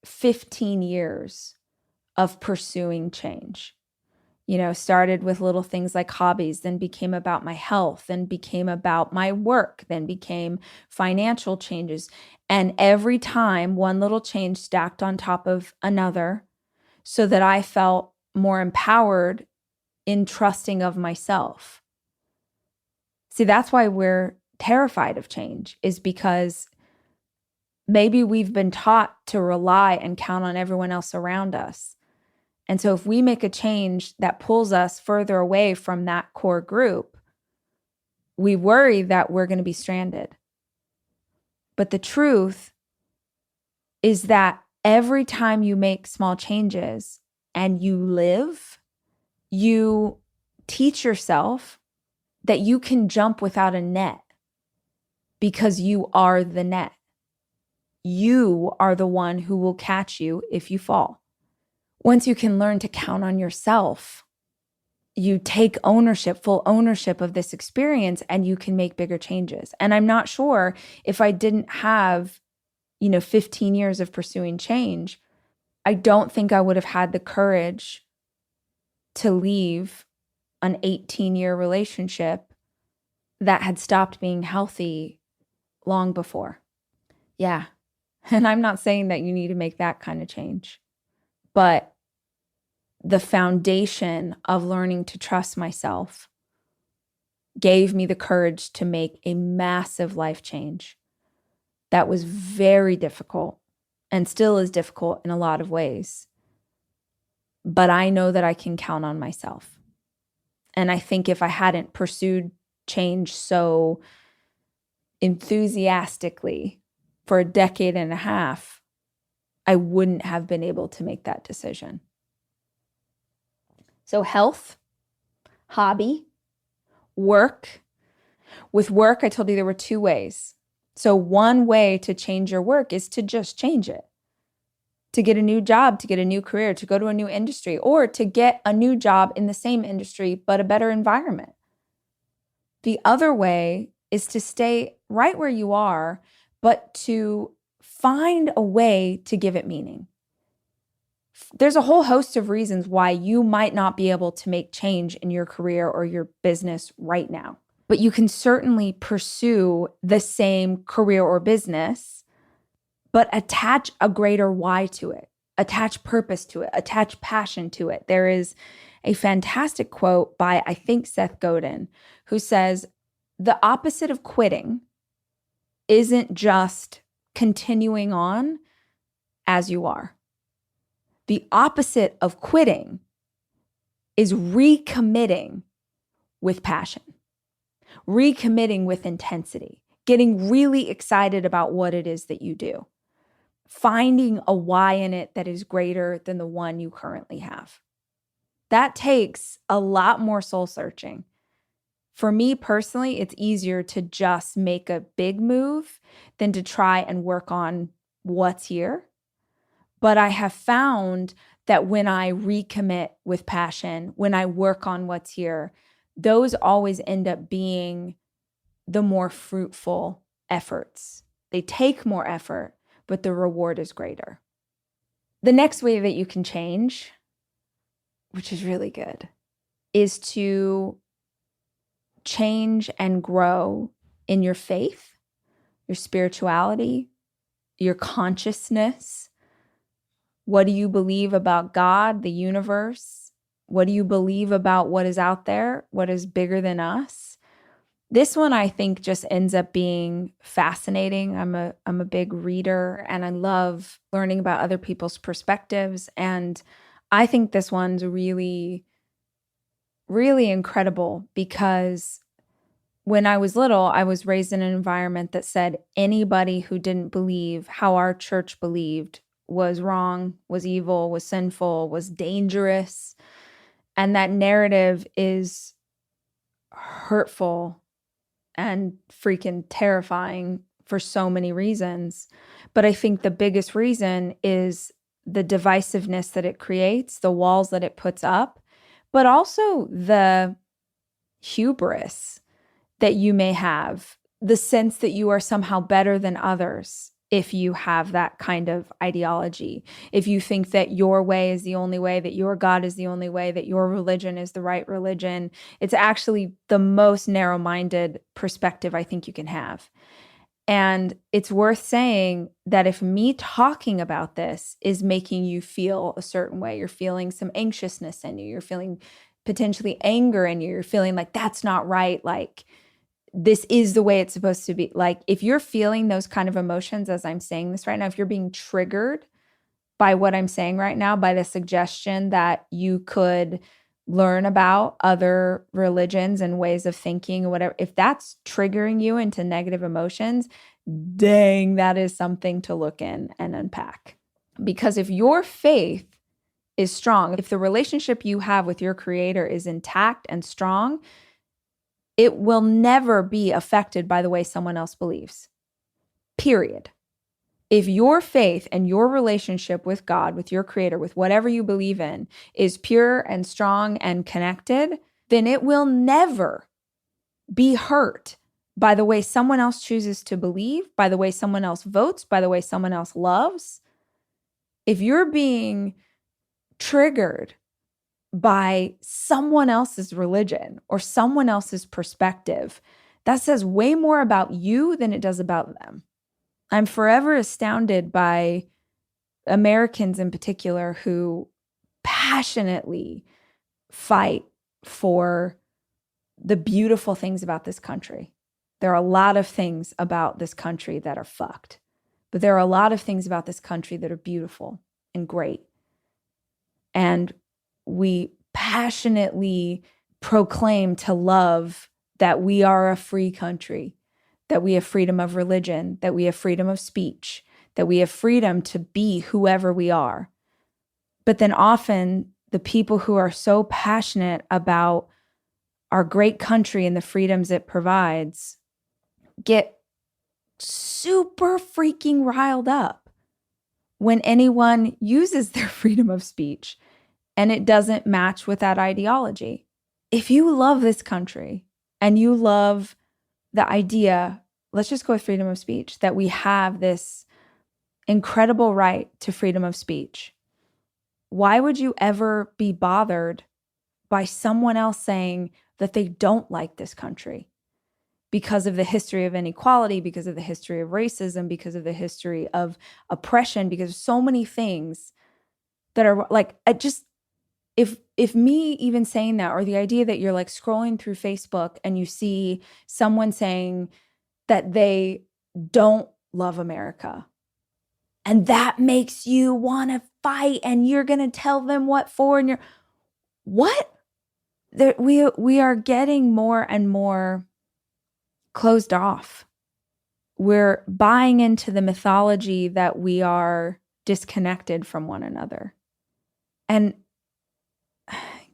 15 years of pursuing change, started with little things like hobbies, then became about my health, then became about my work, then became financial changes. And every time one little change stacked on top of another so that I felt more empowered in trusting of myself. See, that's why we're terrified of change, is because maybe we've been taught to rely and count on everyone else around us. And so if we make a change that pulls us further away from that core group, we worry that we're going to be stranded. But the truth is that every time you make small changes and you live, you teach yourself that you can jump without a net because you are the net. You are the one who will catch you if you fall. Once you can learn to count on yourself, you take ownership, full ownership of this experience, and you can make bigger changes. And I'm not sure if I didn't have, 15 years of pursuing change, I don't think I would have had the courage to leave an 18-year relationship that had stopped being healthy long before. Yeah. And I'm not saying that you need to make that kind of change, but the foundation of learning to trust myself gave me the courage to make a massive life change that was very difficult and still is difficult in a lot of ways. But I know that I can count on myself. And I think if I hadn't pursued change so enthusiastically for a decade and a half, I wouldn't have been able to make that decision. So health, hobby, work. With work, I told you there were two ways. So one way to change your work is to just change it. To get a new job, to get a new career, to go to a new industry, or to get a new job in the same industry, but a better environment. The other way is to stay right where you are, but to find a way to give it meaning. There's a whole host of reasons why you might not be able to make change in your career or your business right now, but you can certainly pursue the same career or business, but attach a greater why to it, attach purpose to it, attach passion to it. There is a fantastic quote by, I think, Seth Godin, who says, the opposite of quitting isn't just continuing on as you are. The opposite of quitting is recommitting with passion, recommitting with intensity, getting really excited about what it is that you do, finding a why in it that is greater than the one you currently have. That takes a lot more soul searching. For me personally, it's easier to just make a big move than to try and work on what's here. But I have found that when I recommit with passion, when I work on what's here, those always end up being the more fruitful efforts. They take more effort, but the reward is greater. The next way that you can change, which is really good, is to change and grow in your faith, your spirituality, your consciousness. What do you believe about God, the universe? What do you believe about what is out there? What is bigger than us? This one, I think, just ends up being fascinating. I'm a big reader and I love learning about other people's perspectives. And I think this one's really, really incredible because when I was little, I was raised in an environment that said anybody who didn't believe how our church believed was wrong, was evil, was sinful, was dangerous. And that narrative is hurtful and freaking terrifying for so many reasons. But I think the biggest reason is the divisiveness that it creates, the walls that it puts up, but also the hubris that you may have, the sense that you are somehow better than others if you have that kind of ideology. If you think that your way is the only way, that your God is the only way, that your religion is the right religion, it's actually the most narrow-minded perspective I think you can have. And it's worth saying that if me talking about this is making you feel a certain way, you're feeling some anxiousness in you, you're feeling potentially anger in you, you're feeling like that's not right, like this is the way it's supposed to be. Like if you're feeling those kind of emotions as I'm saying this right now, if you're being triggered by what I'm saying right now, by the suggestion that you could learn about other religions and ways of thinking or whatever, if that's triggering you into negative emotions, dang, that is something to look in and unpack. Because if your faith is strong, if the relationship you have with your creator is intact and strong, it will never be affected by the way someone else believes. Period. If your faith and your relationship with God, with your creator, with whatever you believe in, is pure and strong and connected, then it will never be hurt by the way someone else chooses to believe, by the way someone else votes, by the way someone else loves. If you're being triggered by someone else's religion or someone else's perspective, that says way more about you than it does about them. I'm forever astounded by Americans in particular who passionately fight for the beautiful things about this country. There are a lot of things about this country that are fucked, but there are a lot of things about this country that are beautiful and great. And we passionately proclaim to love that we are a free country, that we have freedom of religion, that we have freedom of speech, that we have freedom to be whoever we are. But then often the people who are so passionate about our great country and the freedoms it provides get super freaking riled up when anyone uses their freedom of speech and it doesn't match with that ideology. If you love this country and you love the idea, let's just go with freedom of speech, that we have this incredible right to freedom of speech, why would you ever be bothered by someone else saying that they don't like this country because of the history of inequality, because of the history of racism, because of the history of oppression, because of so many things that are like, if me even saying that, or the idea that you're like scrolling through Facebook and you see someone saying that they don't love America, and that makes you want to fight and you're going to tell them what for, and what? We are getting more and more closed off. We're buying into the mythology that we are disconnected from one another. And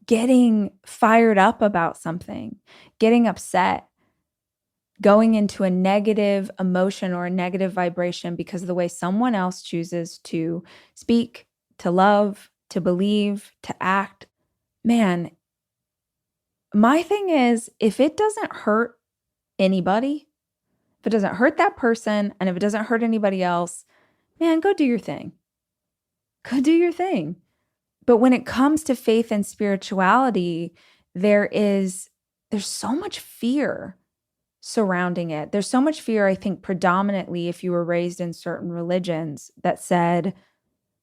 getting fired up about something, getting upset, going into a negative emotion or a negative vibration because of the way someone else chooses to speak, to love, to believe, to act. Man, my thing is, if it doesn't hurt anybody, if it doesn't hurt that person, and if it doesn't hurt anybody else, man, go do your thing. Go do your thing. But when it comes to faith and spirituality, there's so much fear surrounding it. There's so much fear, I think, predominantly if you were raised in certain religions that said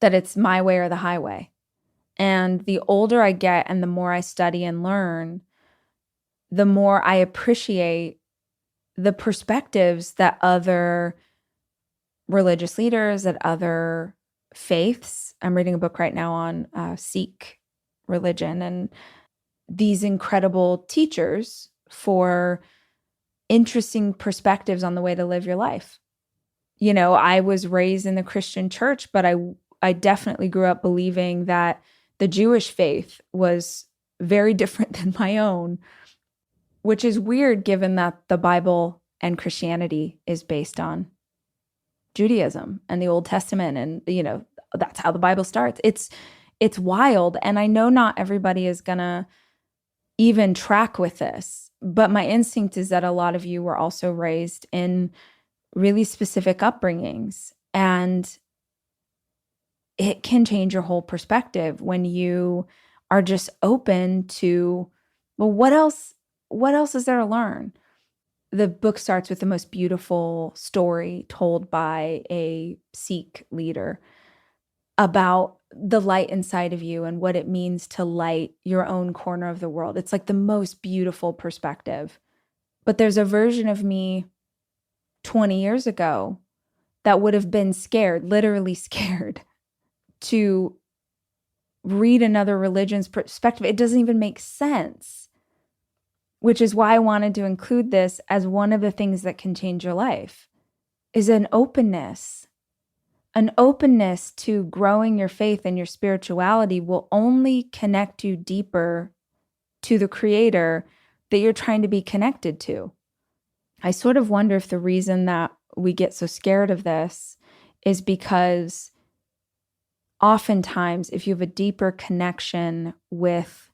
that it's my way or the highway. And the older I get and the more I study and learn, the more I appreciate the perspectives that other religious leaders, that other faiths. I'm reading a book right now on Sikh religion and these incredible teachers for interesting perspectives on the way to live your life. You know, I was raised in the Christian church, but I definitely grew up believing that the Jewish faith was very different than my own, which is weird given that the Bible and Christianity is based on Judaism and the Old Testament. And, you know, that's how the Bible starts. It's wild. And I know not everybody is going to even track with this, but my instinct is that a lot of you were also raised in really specific upbringings, and it can change your whole perspective when you are just open to, well, what else is there to learn? The book starts with the most beautiful story told by a Sikh leader about the light inside of you and what it means to light your own corner of the world. It's like the most beautiful perspective. But there's a version of me 20 years ago that would have been scared, literally scared, to read another religion's perspective. It doesn't even make sense, which is why I wanted to include this as one of the things that can change your life, is an openness. An openness to growing your faith and your spirituality will only connect you deeper to the creator that you're trying to be connected to. I sort of wonder if the reason that we get so scared of this is because oftentimes, if you have a deeper connection with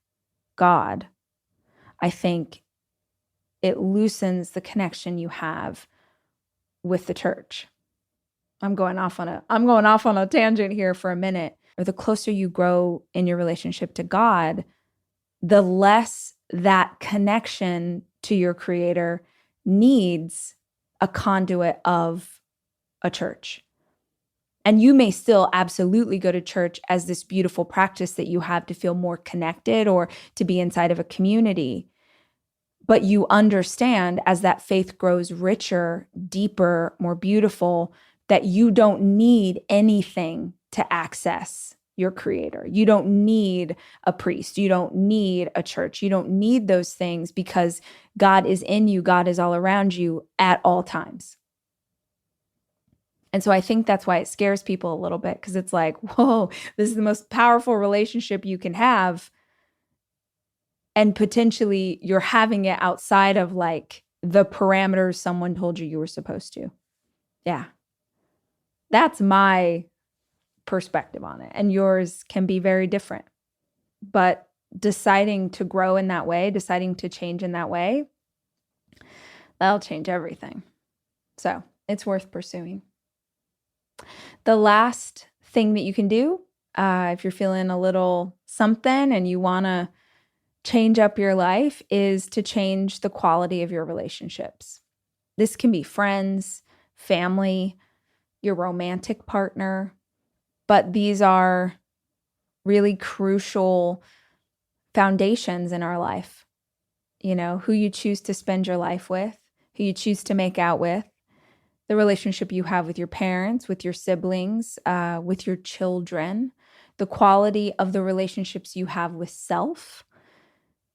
God, I think it loosens the connection you have with the church. I'm going off on a tangent here for a minute. Or the closer you grow in your relationship to God, the less that connection to your creator needs a conduit of a church. And you may still absolutely go to church as this beautiful practice that you have to feel more connected or to be inside of a community. But you understand as that faith grows richer, deeper, more beautiful, that you don't need anything to access your creator. You don't need a priest. You don't need a church. You don't need those things because God is in you. God is all around you at all times. And so I think that's why it scares people a little bit, because it's like, whoa, this is the most powerful relationship you can have. And potentially you're having it outside of like the parameters someone told you were supposed to. Yeah. That's my perspective on it. And yours can be very different. But deciding to grow in that way, deciding to change in that way, that'll change everything. So it's worth pursuing. The last thing that you can do, if you're feeling a little something and you want to change up your life, is to change the quality of your relationships. This can be friends, family, your romantic partner, but these are really crucial foundations in our life. You know, who you choose to spend your life with, who you choose to make out with, the relationship you have with your parents, with your siblings, with your children, the quality of the relationships you have with self.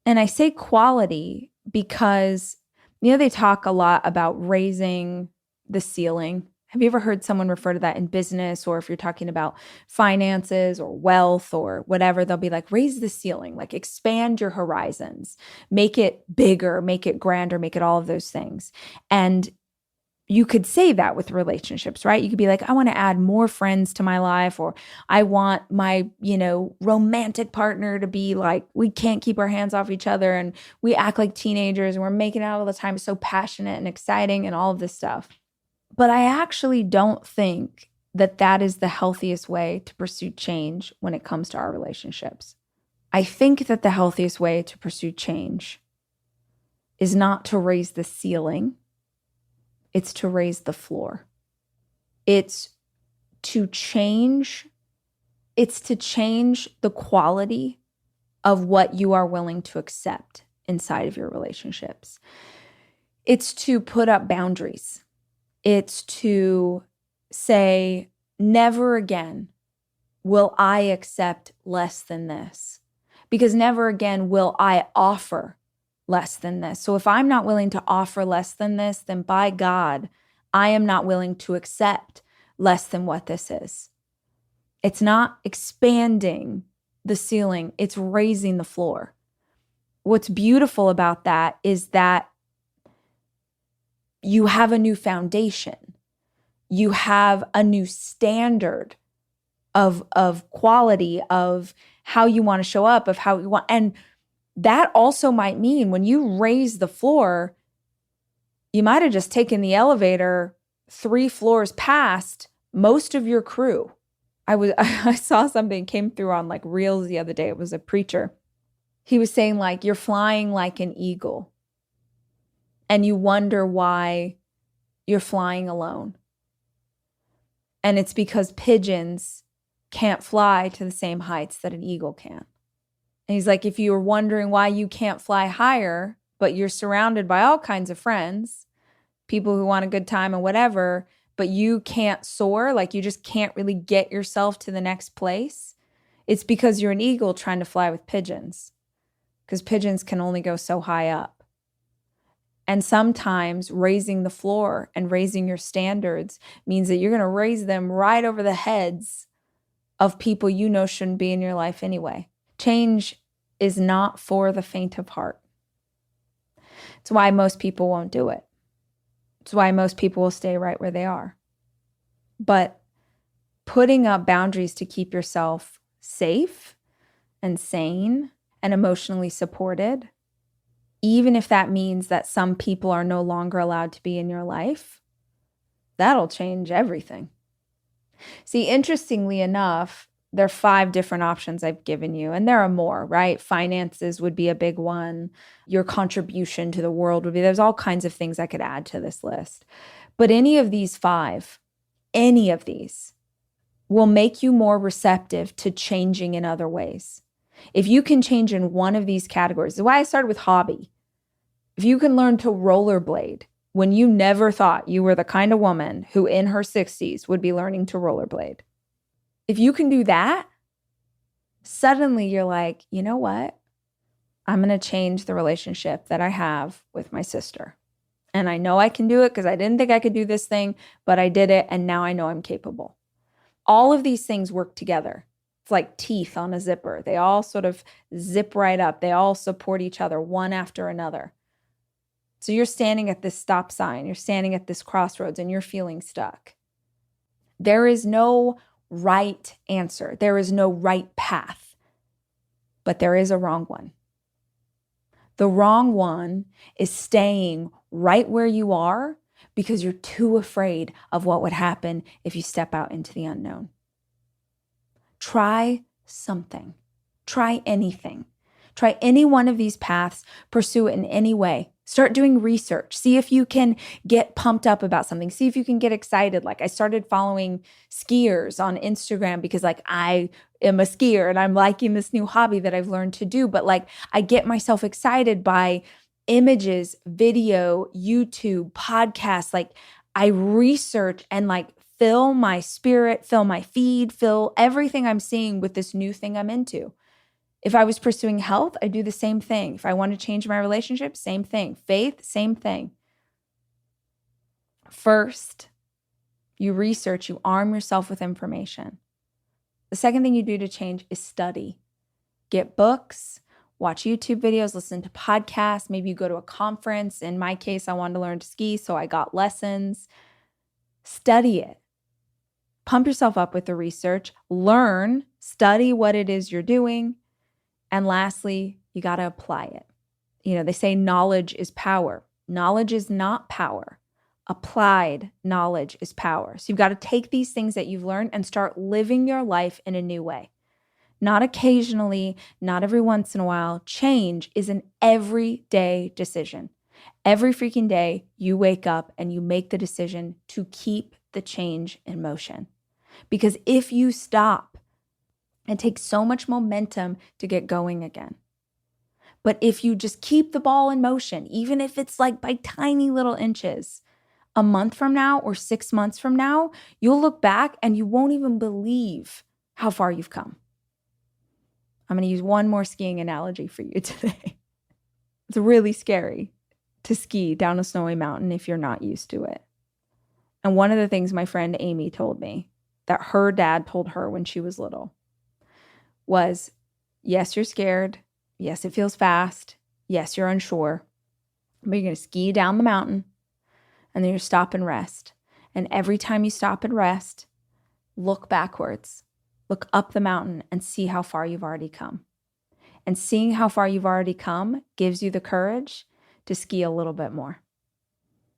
And I say quality because, you know, they talk a lot about raising the ceiling. Have you ever heard someone refer to that in business, or if you're talking about finances or wealth or whatever, they'll be like, raise the ceiling, like expand your horizons, make it bigger, make it grander, make it all of those things. And you could say that with relationships, right? You could be like, I want to add more friends to my life, or I want my, romantic partner to be like, we can't keep our hands off each other and we act like teenagers and we're making out all the time, so passionate and exciting and all of this stuff. But I actually don't think that that is the healthiest way to pursue change when it comes to our relationships. I think that the healthiest way to pursue change is not to raise the ceiling. It's to raise the floor. It's to change the quality of what you are willing to accept inside of your relationships. It's to put up boundaries. It's to say, never again will I accept less than this, because never again will I offer less than this. So if I'm not willing to offer less than this, then by God, I am not willing to accept less than what this is. It's not expanding the ceiling, it's raising the floor. What's beautiful about that is that you have a new foundation. You have a new standard of quality, of how you want to show up, of how you want. And that also might mean when you raise the floor, you might have just taken the elevator 3 floors past most of your crew. I saw something came through on like Reels the other day. It was a preacher. He was saying like, you're flying like an eagle and you wonder why you're flying alone. And it's because pigeons can't fly to the same heights that an eagle can. And he's like, if you were wondering why you can't fly higher, but you're surrounded by all kinds of friends, people who want a good time and whatever, but you can't soar, like you just can't really get yourself to the next place, it's because you're an eagle trying to fly with pigeons, because pigeons can only go so high up. And sometimes raising the floor and raising your standards means that you're going to raise them right over the heads of people you know shouldn't be in your life anyway. Change is not for the faint of heart. It's why most people won't do it. It's why most people will stay right where they are. But putting up boundaries to keep yourself safe and sane and emotionally supported, even if that means that some people are no longer allowed to be in your life, that'll change everything. See, interestingly enough, there are 5 different options I've given you, and there are more, right? Finances would be a big one. Your contribution to the world would be, there's all kinds of things I could add to this list. But any of these 5, any of these will make you more receptive to changing in other ways. If you can change in one of these categories, this is why I started with hobby. If you can learn to rollerblade when you never thought you were the kind of woman who in her 60s would be learning to rollerblade. If you can do that, suddenly you're like, you know what? I'm going to change the relationship that I have with my sister. And I know I can do it because I didn't think I could do this thing, but I did it. And now I know I'm capable. All of these things work together. It's like teeth on a zipper. They all sort of zip right up. They all support each other, one after another. So you're standing at this stop sign, you're standing at this crossroads, and you're feeling stuck. There is no right answer. There is no right path, but there is a wrong one. The wrong one is staying right where you are because you're too afraid of what would happen if you step out into the unknown. Try something. Try anything. Try any one of these paths. Pursue it in any way. Start doing research. See if you can get pumped up about something. See if you can get excited. Like I started following skiers on Instagram because like I am a skier and I'm liking this new hobby that I've learned to do. But like I get myself excited by images, video, YouTube, podcasts. Like I research and like fill my spirit, fill my feed, fill everything I'm seeing with this new thing I'm into. If I was pursuing health, I do the same thing. If I want to change my relationship, same thing. Faith, same thing. First, you research, you arm yourself with information. The second thing you do to change is study. Get books, watch YouTube videos, listen to podcasts. Maybe you go to a conference. In my case, I wanted to learn to ski, so I got lessons. Study it. Pump yourself up with the research. Learn, study what it is you're doing. And lastly, you got to apply it. You know, they say knowledge is power. Knowledge is not power. Applied knowledge is power. So you've got to take these things that you've learned and start living your life in a new way. Not occasionally, not every once in a while. Change is an everyday decision. Every freaking day you wake up and you make the decision to keep the change in motion. Because if you stop, it takes so much momentum to get going again. But if you just keep the ball in motion, even if it's like by tiny little inches, a month from now or 6 months from now, you'll look back and you won't even believe how far you've come. I'm going to use one more skiing analogy for you today. It's really scary to ski down a snowy mountain if you're not used to it. And one of the things my friend Amy told me that her dad told her when she was little was, yes, you're scared. Yes, it feels fast. Yes, you're unsure. But you're going to ski down the mountain and then you stop and rest. And every time you stop and rest, look backwards, look up the mountain and see how far you've already come. And seeing how far you've already come gives you the courage to ski a little bit more.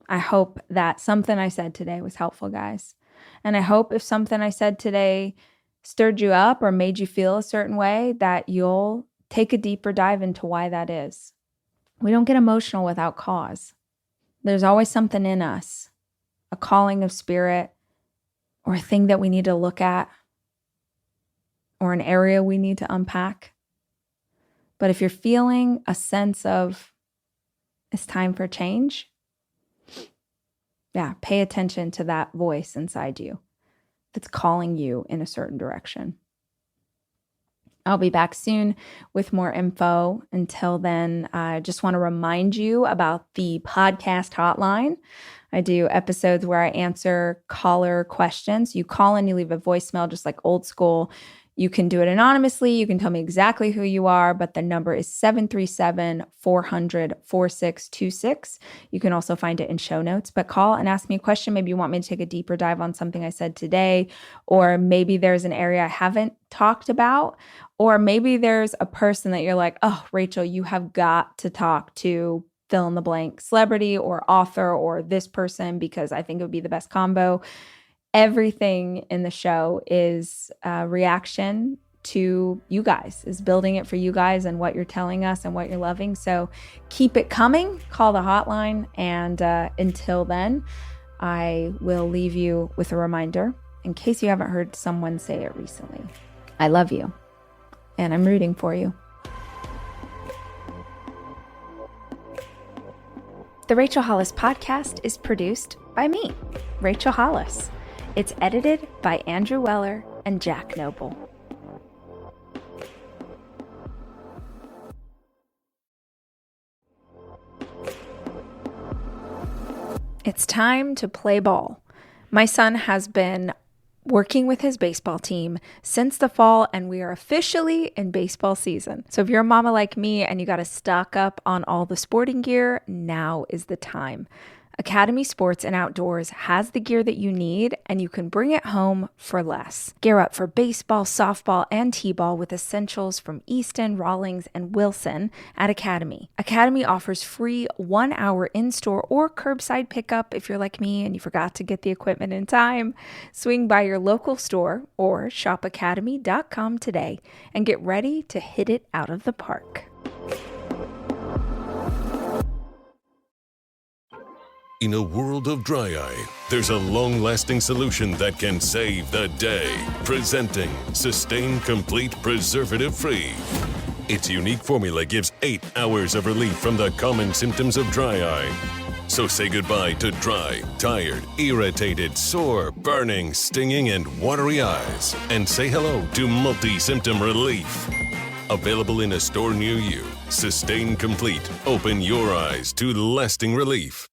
I hope that something I said today was helpful, guys. And I hope if something I said today stirred you up or made you feel a certain way, that you'll take a deeper dive into why that is. We don't get emotional without cause. There's always something in us, a calling of spirit, or a thing that we need to look at, or an area we need to unpack. But if you're feeling a sense of it's time for change, yeah, pay attention to that voice inside you that's calling you in a certain direction. I'll be back soon with more info. Until then, I just want to remind you about the podcast hotline. I do episodes where I answer caller questions. You call in, you leave a voicemail just like old school. You can do it anonymously. You can tell me exactly who you are, but the number is 737-400-4626. You can also find it in show notes, but call and ask me a question. Maybe you want me to take a deeper dive on something I said today, or maybe there's an area I haven't talked about, or maybe there's a person that you're like, oh, Rachel, you have got to talk to fill in the blank celebrity or author or this person because I think it would be the best combo. Everything in the show is a reaction to you guys, is building it for you guys and what you're telling us and what you're loving. So keep it coming. Call the hotline. And until then, I will leave you with a reminder in case you haven't heard someone say it recently. I love you and I'm rooting for you. The Rachel Hollis podcast is produced by me, Rachel Hollis. It's edited by Andrew Weller and Jack Noble. It's time to play ball. My son has been working with his baseball team since the fall, and we are officially in baseball season. So if you're a mama like me and you got to stock up on all the sporting gear, now is the time. Academy Sports and Outdoors has the gear that you need, and you can bring it home for less. Gear up for baseball, softball, and t-ball with essentials from Easton, Rawlings, and Wilson at Academy. Academy offers free 1-hour in-store or curbside pickup if you're like me and you forgot to get the equipment in time. Swing by your local store or shopacademy.com today and get ready to hit it out of the park. In a world of dry eye, there's a long-lasting solution that can save the day. Presenting Sustain Complete Preservative Free. Its unique formula gives 8 hours of relief from the common symptoms of dry eye. So say goodbye to dry, tired, irritated, sore, burning, stinging, and watery eyes. And say hello to multi-symptom relief. Available in a store near you. Sustain Complete. Open your eyes to lasting relief.